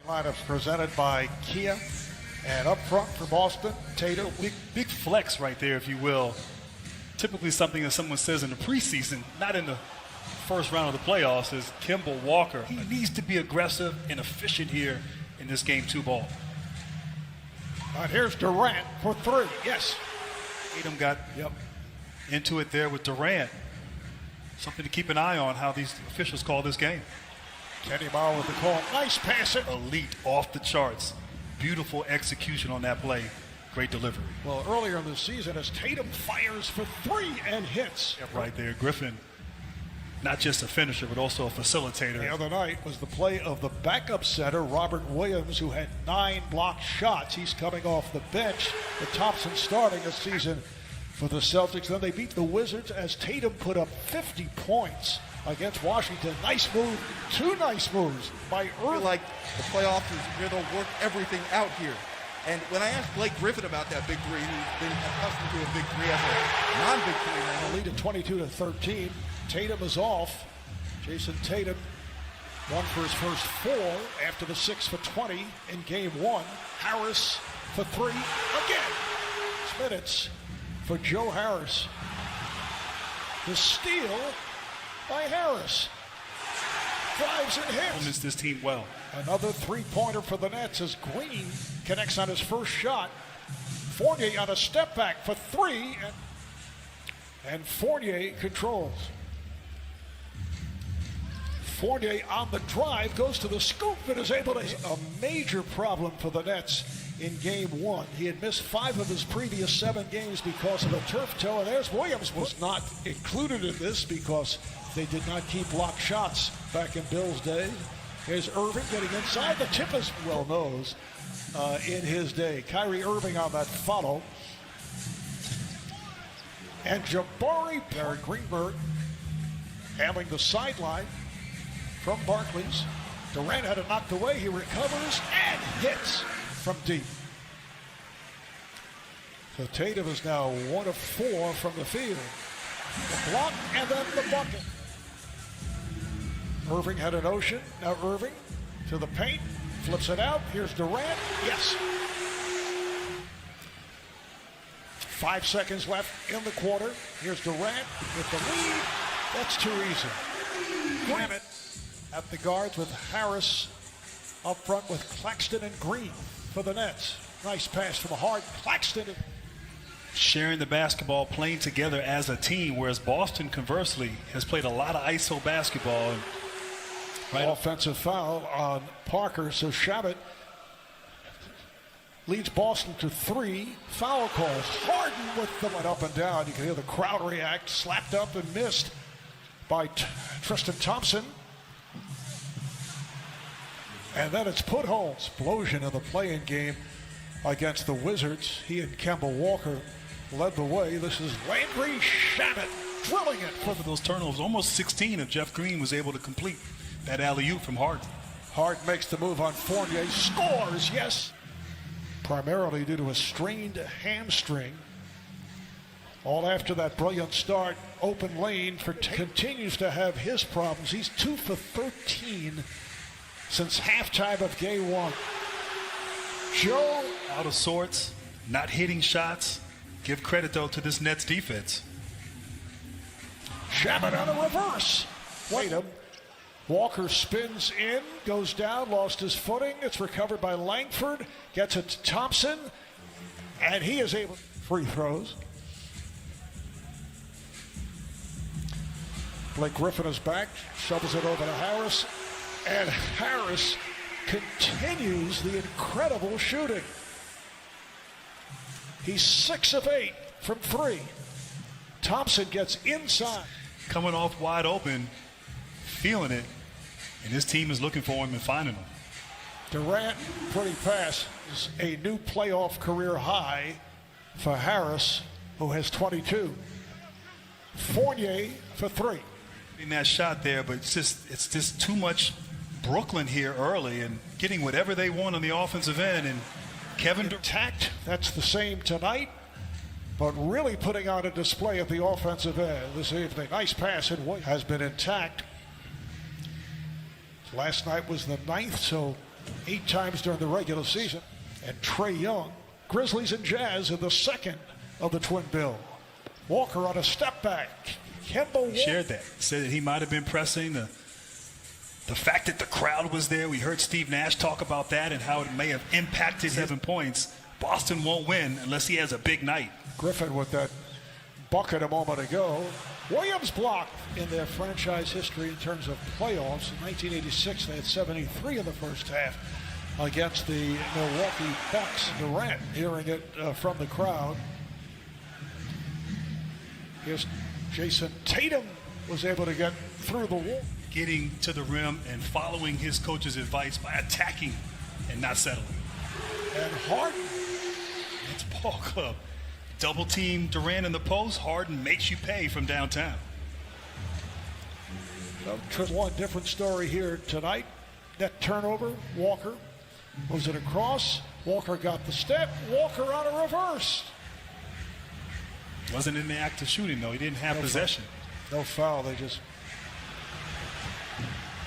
Lineups presented by Kia, and up front for Boston, Tatum. Big flex right there, if you will. Typically something that someone says in the preseason, not in the first round of the playoffs, is Kemba Walker. He needs to be aggressive and efficient here in this Game 2 ball. And here's Durant for three. Yes. Tatum got into it there with Durant. Something to keep an eye on how these officials call this game. Kenny Bauer with the call. Nice passing. Elite, off the charts. Beautiful execution on that play. Great delivery. Well, earlier in the season, as Tatum fires for three and hits. Right there, Griffin. Not just a finisher, but also a facilitator. The other night was the play of the backup center, Robert Williams, who had 9 blocked shots. He's coming off the bench. With Thompson starting this season for the Celtics. Then they beat the Wizards as Tatum put up 50 points against Washington. Nice move. 2 nice moves by Irving. I feel like the playoffs is where they'll work everything out here. And when I asked Blake Griffin about that big three, who's been accustomed to a big three as a non-big three man. The lead at 22-13. Tatum is off. Jason Tatum, 1 for his first 4 after the 6 for 20 in Game 1. Harris for 3 again. It's minutes for Joe Harris. The steal by Harris. Drives and hits. Missed this team well. Another 3-pointer for the Nets as Green connects on his first shot. Fournier on a step back for 3, and Fournier controls. Fournier on the drive goes to the scoop and is able to hit. A major problem for the Nets in Game 1. He had missed 5 of his previous 7 games because of a turf toe, and there's Williams. Was not included in this because they did not keep blocked shots back in Bill's day. Here's Irving getting inside. The tip is well knows in his day. Kyrie Irving on that follow. And Jabari Barrett Greenberg handling the sideline from Barclays. Durant had it knocked away. He recovers and hits from deep. So Tatum is now 1 of 4 from the field. The block and then the bucket. Irving had an ocean. Now Irving to the paint. Flips it out. Here's Durant. Yes. 5 seconds left in the quarter. Here's Durant with the lead. That's too easy. Grab it at the guards with Harris up front with Claxton and Green for the Nets. Nice pass from Hart. Claxton. Sharing the basketball, playing together as a team, whereas Boston, conversely, has played a lot of ISO basketball. Offensive foul on Parker, so Shabbat leads Boston to 3 foul calls. Harden with them went up and down. You can hear the crowd react. Slapped up and missed by Tristan Thompson. And then it's Putholm's explosion in the play-in game against the Wizards. He and Kemba Walker led the way. This is Landry Shamet drilling it for those turnovers. Almost 16 if Jeff Green was able to complete that alley-oop from Harden. Harden makes the move on Fournier. Scores, yes. Primarily due to a strained hamstring. All after that brilliant start, open lane for Tatum. Continues to have his problems. He's 2 for 13 since halftime of Game 1. Joe out of sorts, not hitting shots. Give credit, though, to this Nets defense. Shabbat on a reverse. Tatum. Walker spins in, goes down, lost his footing. It's recovered by Langford. Gets it to Thompson. And he is able. Free throws. Blake Griffin is back. Shovels it over to Harris. And Harris continues the incredible shooting. He's 6 of 8 from 3. Thompson gets inside. Coming off wide open, feeling it, and his team is looking for him and finding him. Durant, pretty pass, is a new playoff career high for Harris, who has 22. Fournier for 3. In that shot there, but it's just too much Brooklyn here early and getting whatever they want on the offensive end. And Kevin attacked. That's the same tonight, but really putting on a display at the offensive end this evening. Nice pass and has been intact. Last night was the 9th, so 8 times during the regular season. And Trae Young, Grizzlies and Jazz in the second of the twin bill. Walker on a step back. Kemba Walker shared that. Said that he might have been pressing. The fact that the crowd was there, we heard Steve Nash talk about that and how it may have impacted 7 points. Boston won't win unless he has a big night. Griffin with that bucket a moment ago. Williams blocked in their franchise history in terms of playoffs. In 1986, they had 73 in the first half against the Milwaukee Bucks. Durant hearing it from the crowd. Here's Jason Tatum was able to get through the wall. Getting to the rim and following his coach's advice by attacking and not settling. And Harden. It's ball club. Double team Durant in the post. Harden makes you pay from downtown. One different story here tonight. Net turnover. Walker moves it across. Walker got the step. Walker on a reverse. Wasn't in the act of shooting, though. He didn't have possession. No foul. They just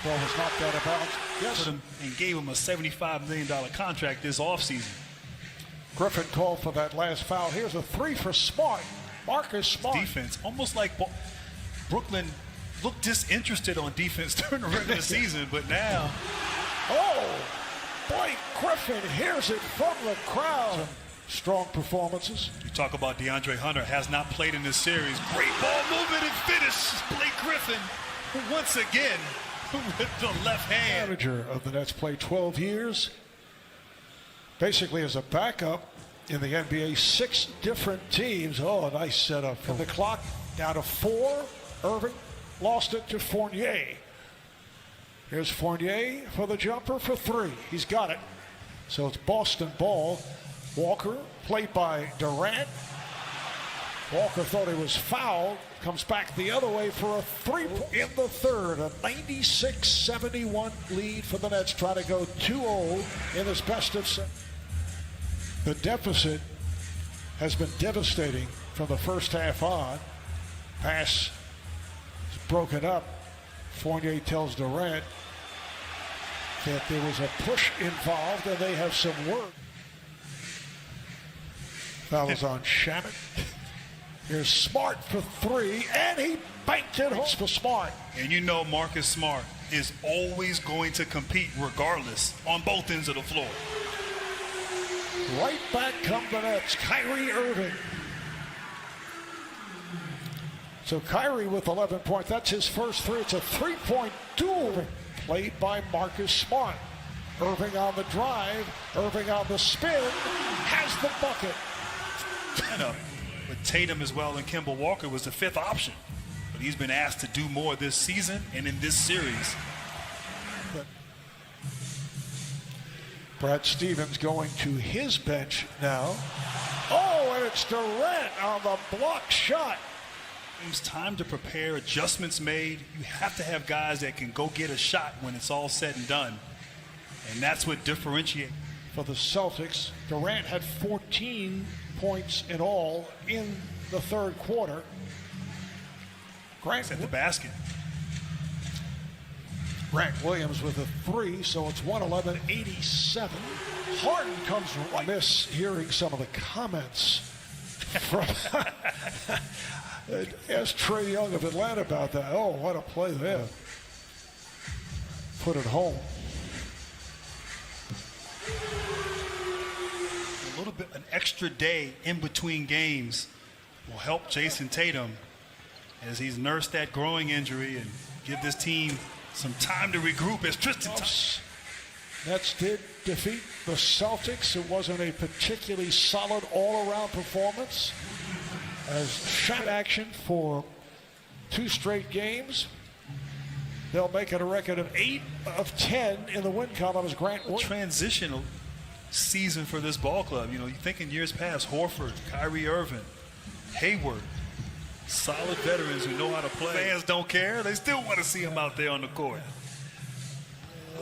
ball was knocked out of bounds. Yes. And gave him a $75 million contract this offseason. Griffin called for that last foul. Here's a 3 for Smart. Marcus Smart. Defense, almost like Brooklyn looked disinterested on defense during the regular season, but now. Oh, Blake Griffin hears it from the crowd. Strong performances. You talk about DeAndre Hunter, has not played in this series. Great ball movement and finish. Blake Griffin, once again, with the left hand. Manager of the Nets, played 12 years. Basically as a backup in the NBA, 6 different teams. Oh, a nice setup. From the clock down to 4. Irving lost it to Fournier. Here's Fournier for the jumper for 3. He's got it. So it's Boston ball. Walker, played by Durant. Walker thought he was fouled. Comes back the other way for a 3 in the third. A 96-71 lead for the Nets, trying to go 2-0 in this best of 7. The deficit has been devastating from the first half on. Pass is broken up. Fournier tells Durant that there was a push involved and they have some work. Foul is on Shannon. Here's Smart for 3, and he banked it home for Smart. And you know Marcus Smart is always going to compete regardless on both ends of the floor. Right back come the Nets. Kyrie Irving. So Kyrie with 11 points. That's his first 3. It's a 3-point duel played by Marcus Smart. Irving on the drive. Irving on the spin. Has the bucket. But Tatum as well and Kemba Walker was the 5th option. But he's been asked to do more this season and in this series. Brad Stevens going to his bench now. Oh, and it's Durant on the block shot. It's time to prepare, adjustments made. You have to have guys that can go get a shot when it's all said and done. And that's what differentiates. For the Celtics, Durant had 14 points in all in the third quarter. Grant at the basket. Grant Williams with a 3, so it's 111-87. Harden comes right. Miss hearing some of the comments from ask Trae Young of Atlanta about that. Oh, what a play there. Put it home. A little bit, an extra day in between games will help Jason Tatum as he's nursed that growing injury and give this team some time to regroup. As Tristan Nets did defeat the Celtics. It wasn't a particularly solid all-around performance. As shot action for 2 straight games. They'll make it a record of 8 of 10 in the win column as Grant Williams. Transitional season for this ball club. You know, you think in years past, Horford, Kyrie Irving, Hayward, solid veterans who know how to play. Fans don't care. They still want to see him out there on the court.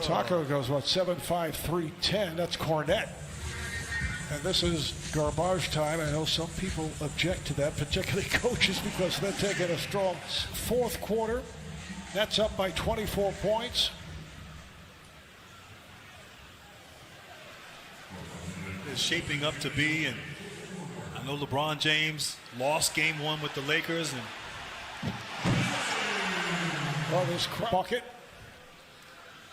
Taco goes, 7-5-3-10. That's Cornette. And this is garbage time. I know some people object to that, particularly coaches, because they're taking a strong fourth quarter. That's up by 24 points. is shaping up to be. And I know LeBron James lost game 1 with the Lakers, and this bucket.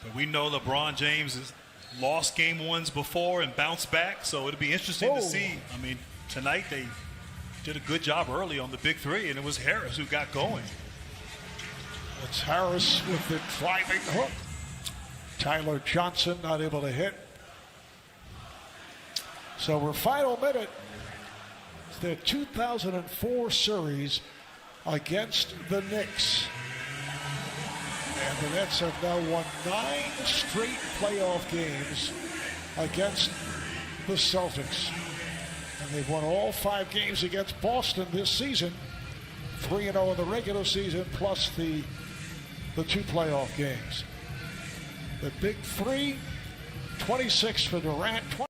but we know LeBron James has lost game 1s before and bounced back, so it'll be interesting to see. I mean, tonight they did a good job early on the big 3, and it was Harris who got going. It's Harris with the driving hook. Tyler Johnson not able to hit. So we're final minute. It's their 2004 series against the Knicks. And the Nets have now won 9 straight playoff games against the Celtics. And they've won all 5 games against Boston this season. 3-0 in the regular season, plus the 2 playoff games. The big 3, 26 for Durant,